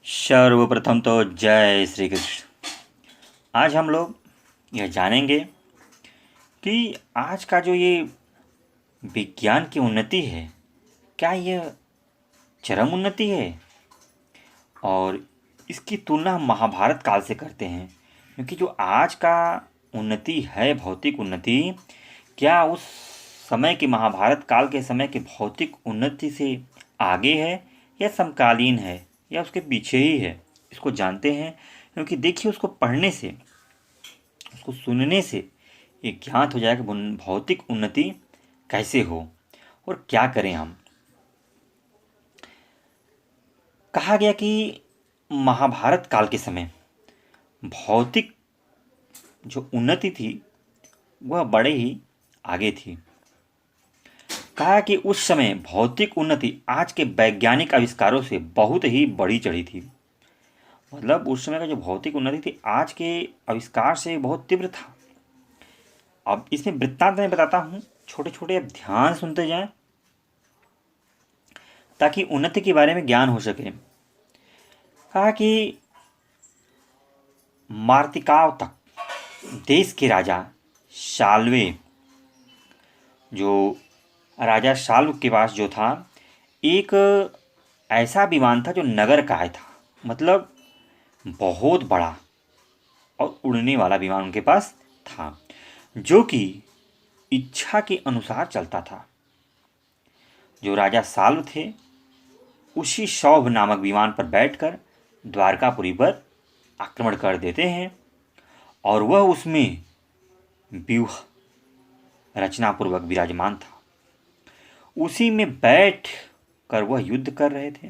सर्वप्रथम तो जय श्री कृष्ण। आज हम लोग यह जानेंगे कि आज का जो ये विज्ञान की उन्नति है, क्या यह चरम उन्नति है और इसकी तुलना हम महाभारत काल से करते हैं। क्योंकि जो आज का उन्नति है, भौतिक उन्नति, क्या उस समय के महाभारत काल के समय के भौतिक उन्नति से आगे है या समकालीन है या उसके पीछे ही है, इसको जानते हैं। क्योंकि देखिए, उसको पढ़ने से, उसको सुनने से ये ज्ञात हो जाएगा कि भौतिक उन्नति कैसे हो और क्या करें हम। कहा गया कि महाभारत काल के समय भौतिक जो उन्नति थी वह बड़े ही आगे थी। कहा कि उस समय भौतिक उन्नति आज के वैज्ञानिक आविष्कारों से बहुत ही बढ़ी चढ़ी थी। मतलब उस समय का जो भौतिक उन्नति थी आज के आविष्कार से बहुत तीव्र था। अब इसमें वृत्तांत मैं बताता हूँ, छोटे छोटे अब ध्यान सुनते जाएं ताकि उन्नति के बारे में ज्ञान हो सके। कहा कि मार्तिकाव तक देश के राजा शाल्वे, जो राजा शाल्व के पास जो था एक ऐसा विमान था जो नगर का था, मतलब बहुत बड़ा और उड़ने वाला विमान उनके पास था, जो कि इच्छा के अनुसार चलता था। जो राजा शाल्व थे उसी सौभ नामक विमान पर बैठकर द्वारकापुरी पर आक्रमण कर देते हैं और वह उसमें व्यूह रचनापूर्वक विराजमान था। उसी में बैठ कर वह युद्ध कर रहे थे।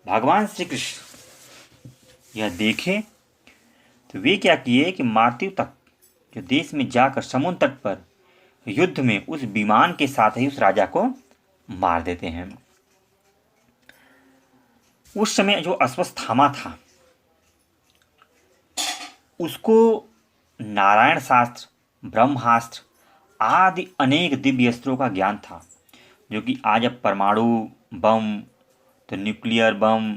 भगवान श्री कृष्ण यह देखें तो वे क्या किए कि मार्तिव तक जो देश में जाकर समुद्र तट पर युद्ध में उस विमान के साथ ही उस राजा को मार देते हैं। उस समय जो अश्वत्थामा था उसको नारायण शास्त्र, ब्रह्मास्त्र आदि अनेक दिव्य अस्त्रों का ज्ञान था, जो कि आज अब परमाणु बम, तो न्यूक्लियर बम,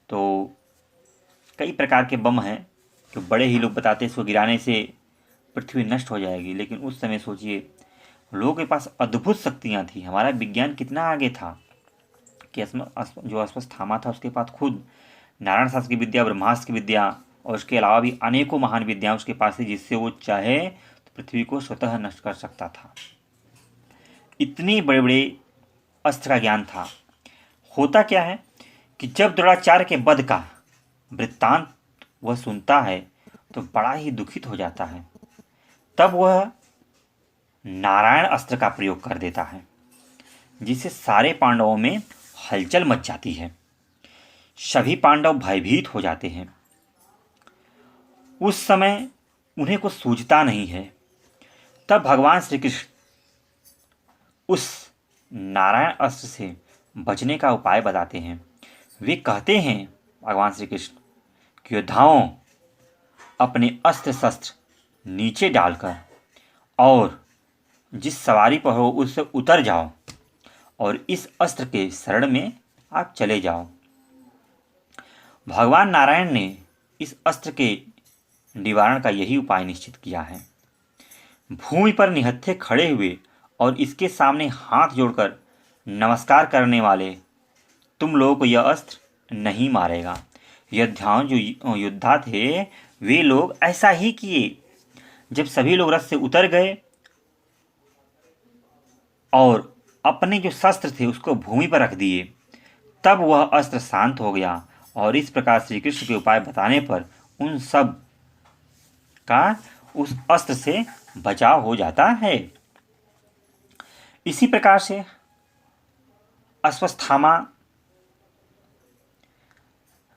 तो कई प्रकार के बम हैं जो बड़े ही लोग बताते हैं इसको गिराने से पृथ्वी नष्ट हो जाएगी। लेकिन उस समय सोचिए, लोगों के पास अद्भुत शक्तियाँ थी। हमारा विज्ञान कितना आगे था कि जो अश्वत्थामा था उसके पास खुद नारायण शास्त्र की विद्या, ब्रह्मास्त्र की विद्या और उसके अलावा भी अनेकों महान विद्याएं उसके पास थी, जिससे वो चाहे तो पृथ्वी को स्वतः नष्ट कर सकता था। इतने बड़े बड़े अस्त्र का ज्ञान था। होता क्या है कि जब द्रोणाचार्य के वध का वृत्तांत वह सुनता है तो बड़ा ही दुखित हो जाता है। तब वह नारायण अस्त्र का प्रयोग कर देता है, जिससे सारे पांडवों में हलचल मच जाती है। सभी पांडव भयभीत हो जाते हैं। उस समय उन्हें कुछ सूझता नहीं है। तब भगवान श्री कृष्ण उस नारायण अस्त्र से बचने का उपाय बताते हैं। वे कहते हैं, भगवान श्री कृष्ण, कि योद्धाओं, अपने अस्त्र शस्त्र नीचे डालकर और जिस सवारी पर हो उससे उतर जाओ और इस अस्त्र के शरण में आप चले जाओ। भगवान नारायण ने इस अस्त्र के निवारण का यही उपाय निश्चित किया है। भूमि पर निहत्थे खड़े हुए और इसके सामने हाथ जोड़कर नमस्कार करने वाले तुम लोगों को यह अस्त्र नहीं मारेगा। योद्धाओं, जो योद्धा थे, वे लोग ऐसा ही किए। जब सभी लोग रथ से उतर गए और अपने जो शस्त्र थे उसको भूमि पर रख दिए, तब वह अस्त्र शांत हो गया और इस प्रकार श्री कृष्ण के उपाय बताने पर उन सब का उस अस्त्र से बचाव हो जाता है। इसी प्रकार से अश्वत्थामा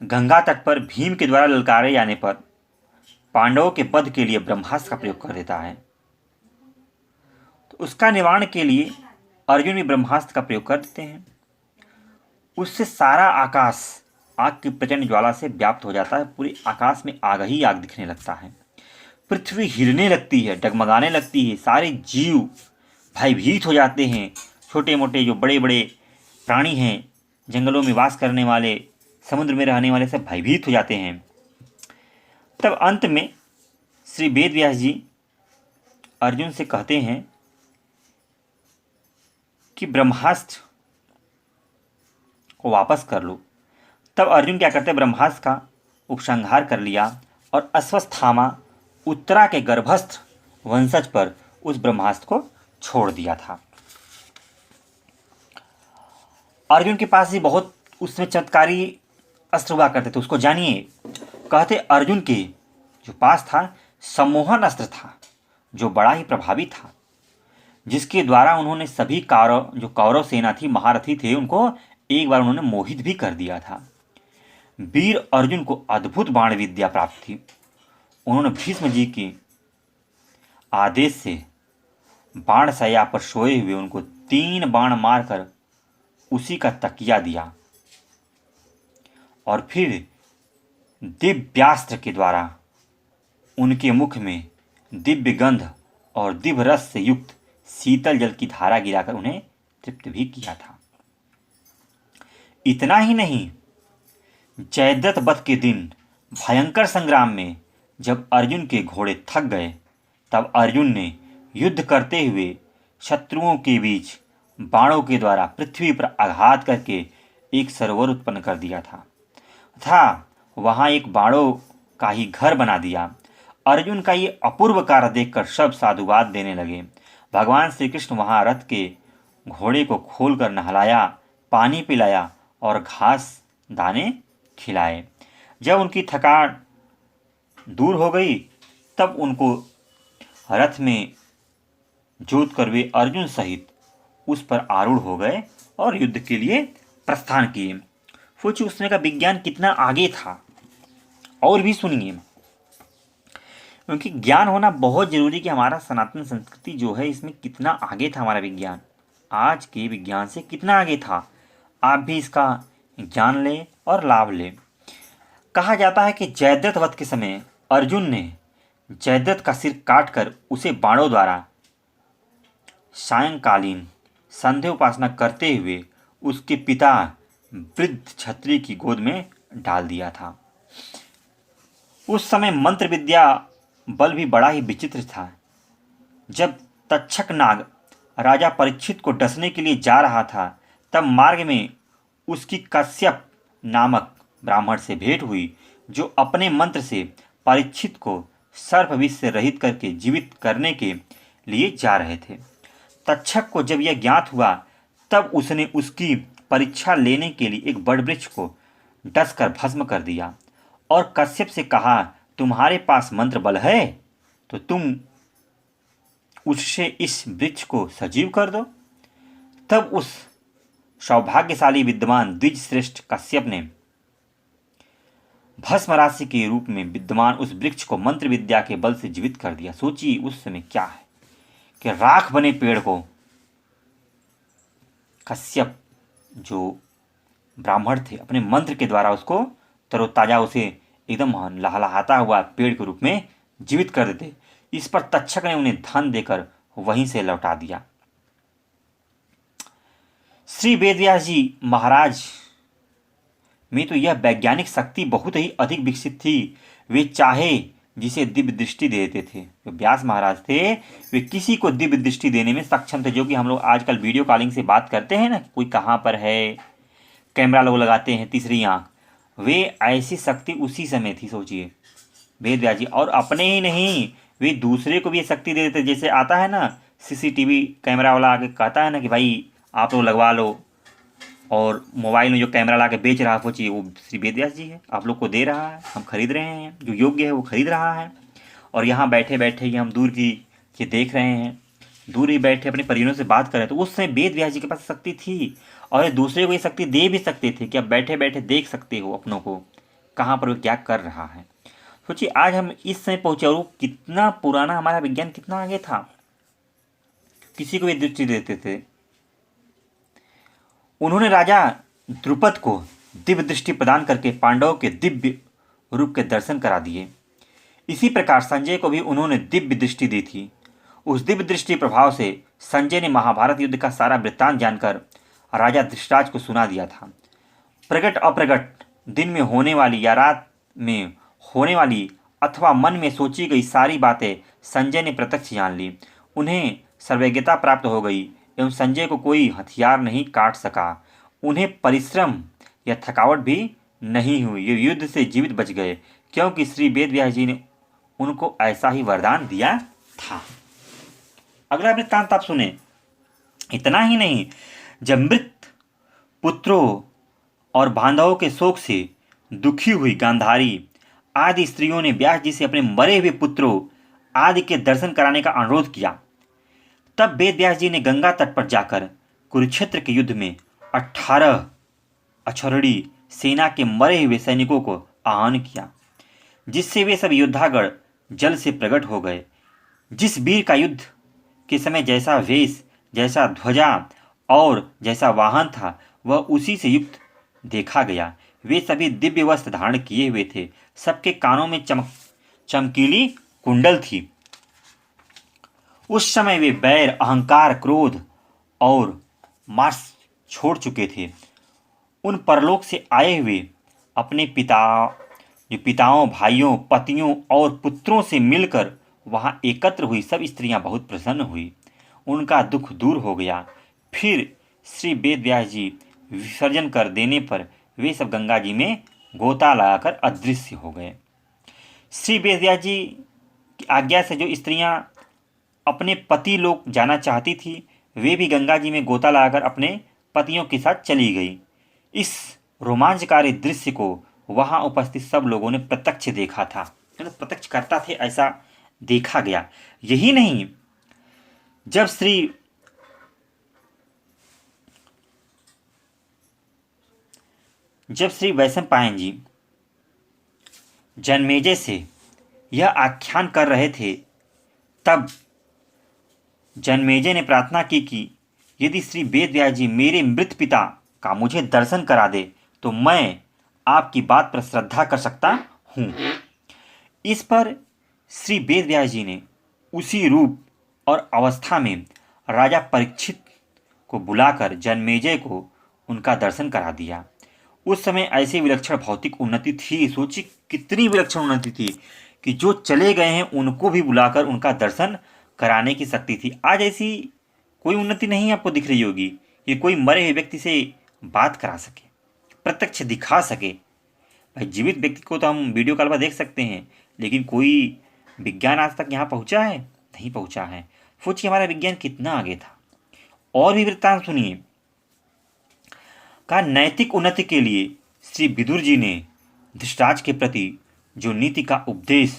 गंगा तट पर भीम के द्वारा ललकारे जाने पर पांडवों के वध के लिए ब्रह्मास्त्र का प्रयोग कर देता है। तो उसका निवारण के लिए अर्जुन भी ब्रह्मास्त्र का प्रयोग कर देते हैं। उससे सारा आकाश आग की प्रचंड ज्वाला से व्याप्त हो जाता है। पूरे आकाश में आग ही आग दिखने लगता है। पृथ्वी हिलने लगती है, डगमगाने लगती है। सारे जीव भयभीत हो जाते हैं। छोटे मोटे जो बड़े बड़े प्राणी हैं, जंगलों में वास करने वाले समुद्र में रहने वाले सब भयभीत हो जाते हैं। तब अंत में श्री वेद व्यास जी अर्जुन से कहते हैं कि ब्रह्मास्त्र को वापस कर लो। तब अर्जुन क्या करते हैं, ब्रह्मास्त्र का उपसंहार कर लिया और अश्वत्थामा उत्तरा के गर्भस्थ वंशज पर उस ब्रह्मास्त्र को छोड़ दिया था। अर्जुन के पास ही बहुत उसमें चमत्कारी अस्त्र हुआ करते थे, उसको जानिए। कहते अर्जुन के जो पास था सम्मोहन अस्त्र था, जो बड़ा ही प्रभावी था, जिसके द्वारा उन्होंने सभी जो कौरव सेना थी, महारथी थे, उनको एक बार उन्होंने मोहित भी कर दिया था। वीर अर्जुन को अद्भुत बाण विद्या प्राप्त थी। उन्होंने भीष्म जी के आदेश से बाण शैया पर सोए हुए उनको 3 बाण मारकर उसी का तकिया दिया और फिर दिव्यास्त्र के द्वारा उनके मुख में दिव्य गंध और दिव्य रस से युक्त शीतल जल की धारा गिराकर उन्हें तृप्त भी किया था। इतना ही नहीं, जयद्रथ वध के दिन भयंकर संग्राम में जब अर्जुन के घोड़े थक गए, तब अर्जुन ने युद्ध करते हुए शत्रुओं के बीच बाणों के द्वारा पृथ्वी पर आघात करके एक सरोवर उत्पन्न कर दिया था वहां एक बाणों का ही घर बना दिया। अर्जुन का ये अपूर्व कार्य देखकर सब साधुवाद देने लगे। भगवान श्री कृष्ण वहां रथ के घोड़े को खोलकर नहलाया, पानी पिलाया और घास दाने खिलाए। जब उनकी थकान दूर हो गई, तब उनको रथ में जोत कर वे अर्जुन सहित उस पर आरूढ़ हो गए और युद्ध के लिए प्रस्थान किए। सोचिए उसमें का विज्ञान कितना आगे था। और भी सुनिए, क्योंकि ज्ञान होना बहुत जरूरी कि हमारा सनातन संस्कृति जो है इसमें कितना आगे था। हमारा विज्ञान आज के विज्ञान से कितना आगे था। आप भी इसका ज्ञान लें और लाभ लें। कहा जाता है कि जयद्रथ वध के समय अर्जुन ने जयद्रथ का सिर काटकर उसे बाणों द्वारा सायंकालीन संध्या उपासना करते हुए उसके पिता वृद्ध क्षत्रिय की गोद में डाल दिया था। उस समय मंत्र विद्या बल भी बड़ा ही विचित्र था। जब तक्षक नाग राजा परीक्षित को डसने के लिए जा रहा था, तब मार्ग में उसकी कश्यप नामक ब्राह्मण से भेंट हुई, जो अपने मंत्र से परीक्षित को सर्प विष से रहित करके जीवित करने के लिए जा रहे थे। तक्षक को जब यह ज्ञात हुआ, तब उसने उसकी परीक्षा लेने के लिए एक बड़ वृक्ष को डसकर भस्म कर दिया और कश्यप से कहा, तुम्हारे पास मंत्र बल है तो तुम उससे इस वृक्ष को सजीव कर दो। तब उस सौभाग्यशाली विद्वान द्विज श्रेष्ठ कश्यप ने भस्म राशि के रूप में विद्यमान उस वृक्ष को मंत्र विद्या के बल से जीवित कर दिया। सोचिए उस समय क्या है कि राख बने पेड़ को कश्यप जो ब्राह्मण थे अपने मंत्र के द्वारा उसको तरोताजा, उसे एकदम लहलहाता हुआ पेड़ के रूप में जीवित कर देते। इस पर तक्षक ने उन्हें धन देकर वहीं से लौटा दिया। श्री वेदव्यास जी महाराज में तो यह वैज्ञानिक शक्ति बहुत ही अधिक विकसित थी। वे चाहे जिसे दिव्य दृष्टि दे देते थे। जो व्यास महाराज थे वे किसी को दिव्य दृष्टि देने में सक्षम थे। जो कि हम लोग आजकल वीडियो कॉलिंग से बात करते हैं ना, कोई कहाँ पर है, कैमरा लोग लगाते हैं तीसरी आंख, वे ऐसी शक्ति उसी समय थी। सोचिए वेदव्यास जी, और अपने ही नहीं वे दूसरे को भी ये शक्ति दे देते। जैसे आता है ना सीसीटीवी कैमरा वाला आके कहता है ना कि भाई आप लोग लगवा लो, और मोबाइल में जो कैमरा ला के बेच रहा है सोचिए वो श्री वेदव्यास जी है, आप लोग को दे रहा है, हम खरीद रहे हैं, जो योग्य है वो खरीद रहा है। और यहाँ बैठे बैठे ही हम दूर की ये देख रहे हैं, दूर ही बैठे अपने परिजनों से बात कर रहे हैं। तो उस समय वेदव्यास जी के पास शक्ति थी और दूसरे को ये शक्ति दे भी सकते थे कि आप बैठे बैठे देख सकते हो अपनों को कहाँ पर वो क्या कर रहा है। सोचिए आज हम इस समय पहुँचे और वो कितना पुराना हमारा विज्ञान कितना आगे था। किसी को भी दृष्टि देते थे। उन्होंने राजा द्रुपद को दिव्य दृष्टि प्रदान करके पांडवों के दिव्य रूप के दर्शन करा दिए। इसी प्रकार संजय को भी उन्होंने दिव्य दृष्टि दी थी। उस दिव्य दृष्टि प्रभाव से संजय ने महाभारत युद्ध का सारा वृत्तांत जानकर राजा धृतराज को सुना दिया था। प्रकट अप्रकट दिन में होने वाली या रात में होने वाली अथवा मन में सोची गई सारी बातें संजय ने प्रत्यक्ष जान ली। उन्हें सर्वज्ञता प्राप्त हो गई एवं संजय को कोई हथियार नहीं काट सका। उन्हें परिश्रम या थकावट भी नहीं हुई। ये युद्ध से जीवित बच गए क्योंकि श्री वेद व्यास जी ने उनको ऐसा ही वरदान दिया था। अगला वृत्तांत आप सुने। इतना ही नहीं, जब मृत पुत्रों और बांधवों के शोक से दुखी हुई गांधारी आदि स्त्रियों ने व्यास जी से अपने मरे हुए पुत्रों आदि के दर्शन कराने का अनुरोध किया, तब वेद व्यास जी ने गंगा तट पर जाकर कुरुक्षेत्र के युद्ध में 18 अक्षौहिणी सेना के मरे हुए सैनिकों को आह्वान किया, जिससे वे सब योद्धागण जल से प्रकट हो गए। जिस वीर का युद्ध के समय जैसा वेश, जैसा ध्वजा और जैसा वाहन था, वह उसी से युक्त देखा गया। वे सभी दिव्य वस्त्र धारण किए हुए थे। सबके कानों में चमकीली कुंडल थी। उस समय वे बैर, अहंकार, क्रोध और मार्स छोड़ चुके थे। उन परलोक से आए हुए अपने पिताओं, भाइयों, पतियों और पुत्रों से मिलकर वहां एकत्र हुई सब स्त्रियां बहुत प्रसन्न हुई। उनका दुख दूर हो गया। फिर श्री वेद व्यास जी विसर्जन कर देने पर वे सब गंगा जी में गोता लगाकर अदृश्य हो गए। श्री वेद व्यास जी की आज्ञा से जो स्त्रियां अपने पति लोग जाना चाहती थी, वे भी गंगा जी में गोता लगाकर अपने पतियों के साथ चली गई। इस रोमांचकारी दृश्य को वहां उपस्थित सब लोगों ने प्रत्यक्ष देखा था। प्रत्यक्ष करता थे ऐसा देखा गया। यही नहीं, जब श्री वैशंपायन जी जन्मेजय से यह आख्यान कर रहे थे, तब जन्मेजय ने प्रार्थना की कि यदि श्री वेद व्यास जी मेरे मृत पिता का मुझे दर्शन करा दे तो मैं आपकी बात पर श्रद्धा कर सकता हूँ। इस पर श्री वेद व्यास जी ने उसी रूप और अवस्था में राजा परीक्षित को बुलाकर जन्मेजय को उनका दर्शन करा दिया। उस समय ऐसी विलक्षण भौतिक उन्नति थी, सोची कितनी विलक्षण उन्नति थी कि जो चले गए हैं उनको भी बुलाकर उनका दर्शन कराने की शक्ति थी। आज ऐसी कोई उन्नति नहीं आपको दिख रही होगी, ये कोई मरे हुए व्यक्ति से बात करा सके, प्रत्यक्ष दिखा सके। भाई जीवित व्यक्ति को तो हम वीडियो कॉल पर देख सकते हैं, लेकिन कोई विज्ञान आज तक यहाँ पहुँचा है? नहीं पहुँचा है। सोचिए हमारा विज्ञान कितना आगे था। और भी वृत्तांत सुनिए। कहा, नैतिक उन्नति के लिए श्री विदुर जी ने धृतराज के प्रति जो नीति का उपदेश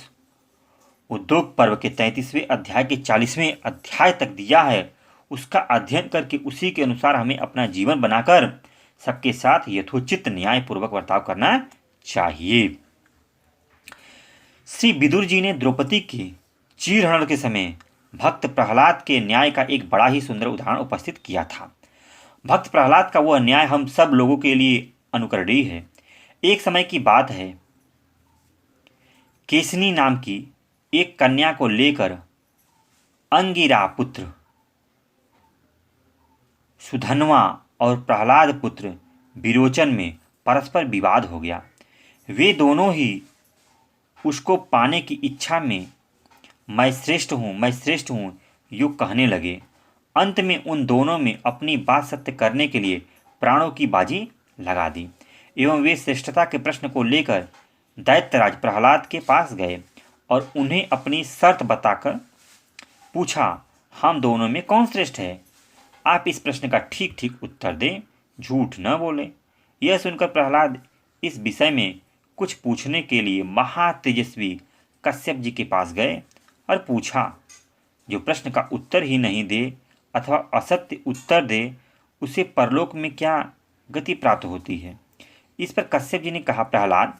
उद्योग पर्व के 33वें अध्याय के 40वें अध्याय तक दिया है, उसका अध्ययन करके उसी के अनुसार हमें अपना जीवन बनाकर सबके साथ यथोचित न्यायपूर्वक बर्ताव करना चाहिए। श्री विदुर जी ने द्रौपदी के चीरहरण के समय भक्त प्रहलाद के न्याय का एक बड़ा ही सुंदर उदाहरण उपस्थित किया था। भक्त प्रहलाद का वह न्याय हम सब लोगों के लिए अनुकरणीय है। एक समय की बात है, केसनी नाम की एक कन्या को लेकर अंगिरा पुत्र सुधन्वा और प्रहलाद पुत्र विरोचन में परस्पर विवाद हो गया। वे दोनों ही उसको पाने की इच्छा में मैं श्रेष्ठ हूँ यूँ कहने लगे। अंत में उन दोनों में अपनी बात सत्य करने के लिए प्राणों की बाजी लगा दी एवं वे श्रेष्ठता के प्रश्न को लेकर दैत्यराज प्रहलाद के पास गए और उन्हें अपनी शर्त बताकर पूछा, हम दोनों में कौन श्रेष्ठ है? आप इस प्रश्न का ठीक ठीक उत्तर दें, झूठ न बोलें। यह सुनकर प्रहलाद इस विषय में कुछ पूछने के लिए महातेजस्वी कश्यप जी के पास गए और पूछा। जो प्रश्न का उत्तर ही नहीं दे अथवा असत्य उत्तर दे, उसे परलोक में क्या गति प्राप्त होती है? इस पर कश्यप जी ने कहा, प्रहलाद,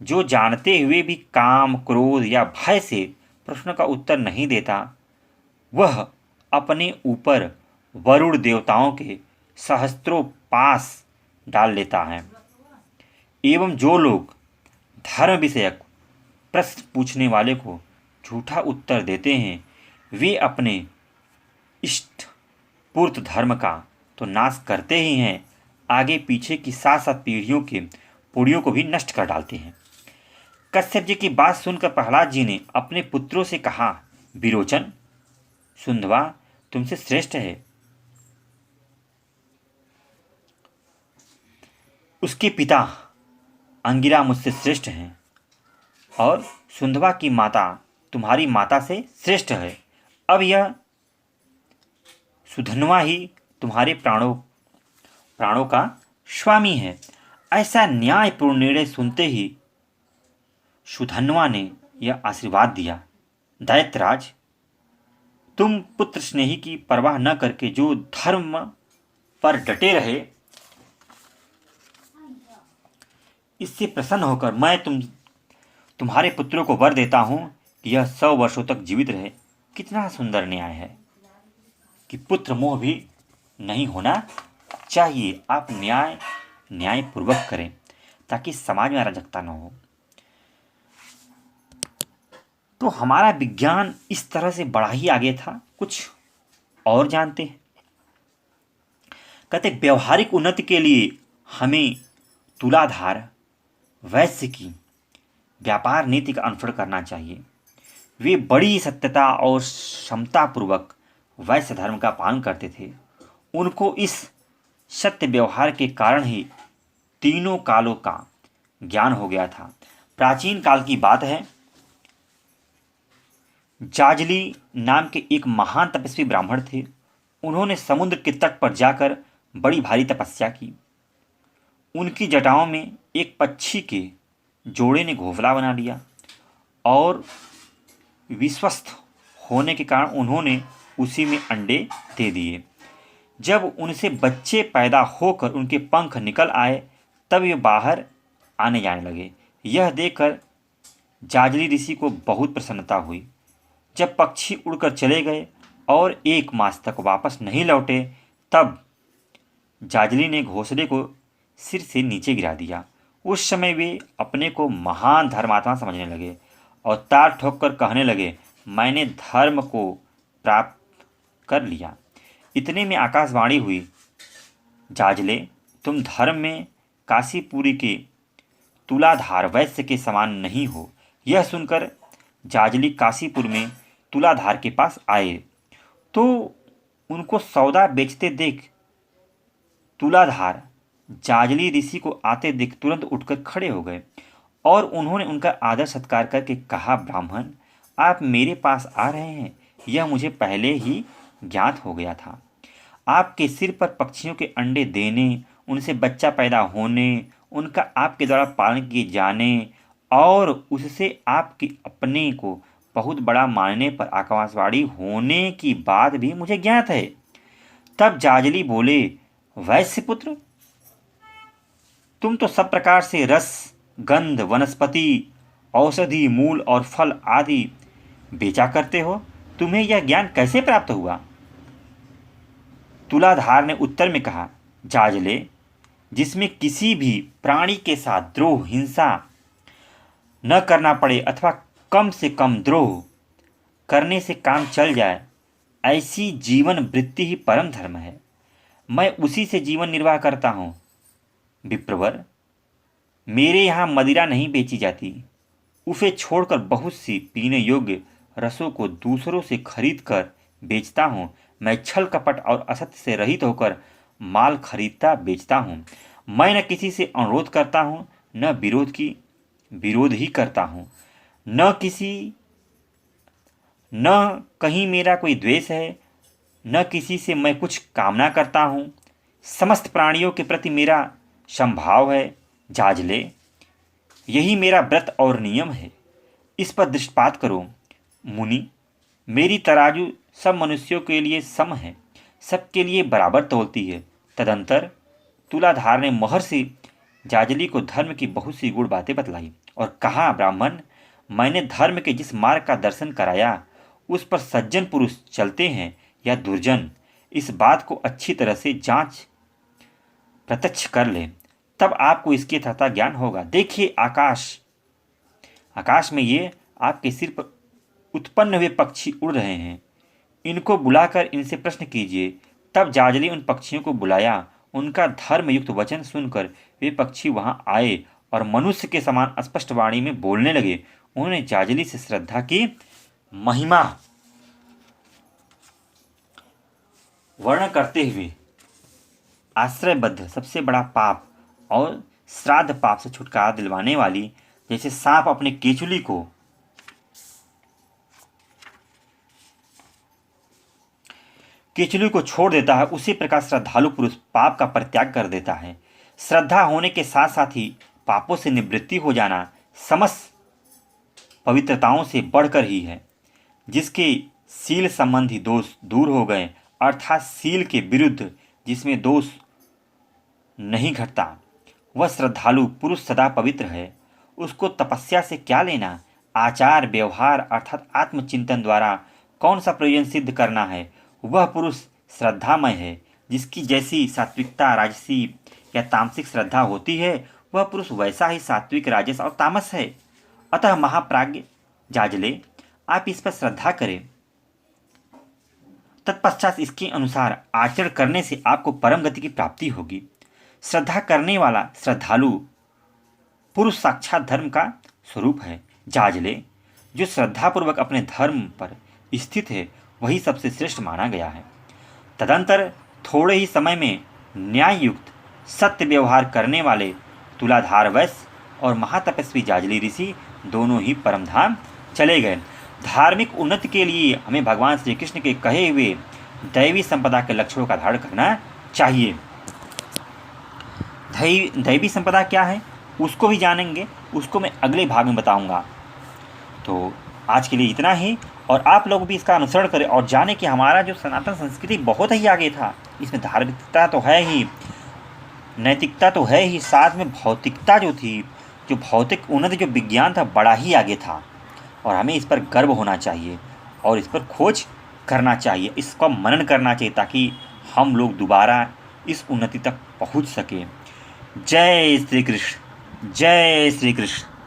जो जानते हुए भी काम, क्रोध या भय से प्रश्न का उत्तर नहीं देता, वह अपने ऊपर वरुण देवताओं के सहस्त्रों पास डाल लेता है। एवं जो लोग धर्म विषयक प्रश्न पूछने वाले को झूठा उत्तर देते हैं, वे अपने इष्ट पूर्त धर्म का तो नाश करते ही हैं, आगे पीछे की 7-7 पीढ़ियों के पुड़ियों को भी नष्ट कर डालते हैं। कश्यप जी की बात सुनकर प्रहलाद जी ने अपने पुत्रों से कहा, विरोचन, सुंधवा तुमसे श्रेष्ठ है, उसके पिता अंगिरा मुझसे श्रेष्ठ हैं और सुंधवा की माता तुम्हारी माता से श्रेष्ठ है। अब यह सुधन्वा ही तुम्हारे प्राणों प्राणों का स्वामी है। ऐसा न्यायपूर्ण निर्णय सुनते ही सुधन्वा ने यह आशीर्वाद दिया, दैत्यराज, तुम पुत्र स्नेही की परवाह न करके जो धर्म पर डटे रहे, इससे प्रसन्न होकर मैं तुम्हारे पुत्रों को वर देता हूं कि यह 100 वर्षों तक जीवित रहे। कितना सुंदर न्याय है कि पुत्र मोह भी नहीं होना चाहिए। आप न्यायपूर्वक करें ताकि समाज में अराजकता न हो। तो हमारा विज्ञान इस तरह से बड़ा ही आगे था। कुछ और जानते हैं। कहते व्यवहारिक उन्नति के लिए हमें तुलाधार वैश्य की व्यापार नीति का अनुसरण करना चाहिए। वे बड़ी सत्यता और क्षमतापूर्वक वैश्य धर्म का पालन करते थे। उनको इस सत्य व्यवहार के कारण ही तीनों कालों का ज्ञान हो गया था। प्राचीन काल की बात है, जाजली नाम के एक महान तपस्वी ब्राह्मण थे। उन्होंने समुद्र के तट पर जाकर बड़ी भारी तपस्या की। उनकी जटाओं में एक पक्षी के जोड़े ने घोंसला बना लिया और विश्वस्त होने के कारण उन्होंने उसी में अंडे दे दिए। जब उनसे बच्चे पैदा होकर उनके पंख निकल आए तब वे बाहर आने जाने लगे। यह देखकर जाजली ऋषि को बहुत प्रसन्नता हुई। जब पक्षी उड़कर चले गए और 1 मास तक वापस नहीं लौटे तब जाजली ने घोंसले को सिर से नीचे गिरा दिया। उस समय वे अपने को महान धर्मात्मा समझने लगे और ताल ठोककर कहने लगे, मैंने धर्म को प्राप्त कर लिया। इतने में आकाशवाणी हुई, जाजले, तुम धर्म में काशीपुरी के तुलाधार वैश्य के समान नहीं हो। यह सुनकर जाजली काशीपुर में तुलाधार के पास आए तो उनको सौदा बेचते देख तुलाधार जाजली ऋषि को आते देख तुरंत उठकर खड़े हो गए और उन्होंने उनका आदर सत्कार करके कहा, ब्राह्मण, आप मेरे पास आ रहे हैं, यह मुझे पहले ही ज्ञात हो गया था। आपके सिर पर पक्षियों के अंडे देने, उनसे बच्चा पैदा होने, उनका आपके द्वारा पालन किए जाने और उससे आपके अपने को बहुत बड़ा मानने पर आकाशवाणी होने की बात भी मुझे ज्ञात है। तब जाजली बोले, वैश्य पुत्र, तुम तो सब प्रकार से रस, गंध, वनस्पति, औषधि, मूल और फल आदि बेचा करते हो। तुम्हें यह ज्ञान कैसे प्राप्त हुआ? तुलाधार ने उत्तर में कहा, जाजले, जिसमें किसी भी प्राणी के साथ द्रोह, हिंसा न करना पड़े अथवा कम से कम द्रोह करने से काम चल जाए, ऐसी जीवन वृत्ति ही परम धर्म है। मैं उसी से जीवन निर्वाह करता हूँ। विप्रवर, मेरे यहाँ मदिरा नहीं बेची जाती। उसे छोड़कर बहुत सी पीने योग्य रसों को दूसरों से खरीद कर बेचता हूँ। मैं छल कपट और असत्य से रहित होकर माल खरीदता बेचता हूँ। मैं न किसी से अनुरोध करता हूँ, न विरोध ही करता हूँ। न कहीं मेरा कोई द्वेष है, न किसी से मैं कुछ कामना करता हूँ। समस्त प्राणियों के प्रति मेरा समभाव है। जाजले, यही मेरा व्रत और नियम है। इस पर दृष्टिपात करो। मुनि, मेरी तराजू सब मनुष्यों के लिए सम है, सबके लिए बराबर तोलती है। तदंतर तुलाधार ने महर्षि जाजली को धर्म की बहुत सी गुण बातें बतलाई और कहा, ब्राह्मण, मैंने धर्म के जिस मार्ग का दर्शन कराया उस पर सज्जन पुरुष चलते हैं या दुर्जन, इस बात को अच्छी तरह से जांच प्रत्यक्ष कर ले, तब आपको इसके यथार्थ ज्ञान होगा। देखिए, आकाश में ये आपके सिर पर उत्पन्न हुए पक्षी उड़ रहे हैं। इनको बुलाकर इनसे प्रश्न कीजिए। तब जाजली उन पक्षियों को बुलाया। उनका धर्मयुक्त वचन सुनकर वे पक्षी वहां आए और मनुष्य के समान स्पष्ट वाणी में बोलने लगे। उन्होंने जाजली से श्रद्धा की महिमा वर्णन करते हुए आश्रयबद्ध सबसे बड़ा पाप और श्राद्ध पाप से छुटकारा दिलवाने वाली, जैसे सांप अपने केचुली को छोड़ देता है, उसी प्रकार श्रद्धालु पुरुष पाप का परित्याग कर देता है। श्रद्धा होने के साथ साथ ही पापों से निवृत्ति हो जाना समस्त पवित्रताओं से बढ़कर ही है। जिसके सील संबंधी दोष दूर हो गए, अर्थात सील के विरुद्ध जिसमें दोष नहीं घटता, वह श्रद्धालु पुरुष सदा पवित्र है। उसको तपस्या से क्या लेना। आचार व्यवहार अर्थात आत्मचिंतन द्वारा कौन सा प्रयोजन सिद्ध करना है, वह पुरुष श्रद्धामय है। जिसकी जैसी सात्विकता राजसी या तामसिक श्रद्धा होती है, वह पुरुष वैसा ही सात्विक राजस और तामस है। अतः महाप्राज्ञ जाजले, आप इस पर श्रद्धा करें, तत्पश्चात इसके अनुसार आचरण करने से आपको परम गति की प्राप्ति होगी। श्रद्धा करने वाला श्रद्धालु पुरुष साक्षात धर्म का स्वरूप है। जाजले, जो श्रद्धापूर्वक अपने धर्म पर स्थित है, वही सबसे श्रेष्ठ माना गया है। तदंतर थोड़े ही समय में न्याय युक्त सत्य व्यवहार करने वाले तुलाधार वैश्य और महातपस्वी जाजली ऋषि दोनों ही परमधाम चले गए। धार्मिक उन्नति के लिए हमें भगवान श्री कृष्ण के कहे हुए दैवी संपदा के लक्षणों का धारण करना चाहिए। दैवी संपदा क्या है उसको भी जानेंगे, उसको मैं अगले भाग में बताऊंगा। तो आज के लिए इतना ही, और आप लोग भी इसका अनुसरण करें और जाने कि हमारा जो सनातन संस्कृति बहुत ही आगे था। इसमें धार्मिकता तो है ही, नैतिकता तो है ही, साथ में भौतिकता जो थी, जो भौतिक उन्नति जो विज्ञान था, बड़ा ही आगे था। और हमें इस पर गर्व होना चाहिए और इस पर खोज करना चाहिए, इसका मनन करना चाहिए, ताकि हम लोग दोबारा इस उन्नति तक पहुंच सकें। जय श्री कृष्ण, जय श्री कृष्ण।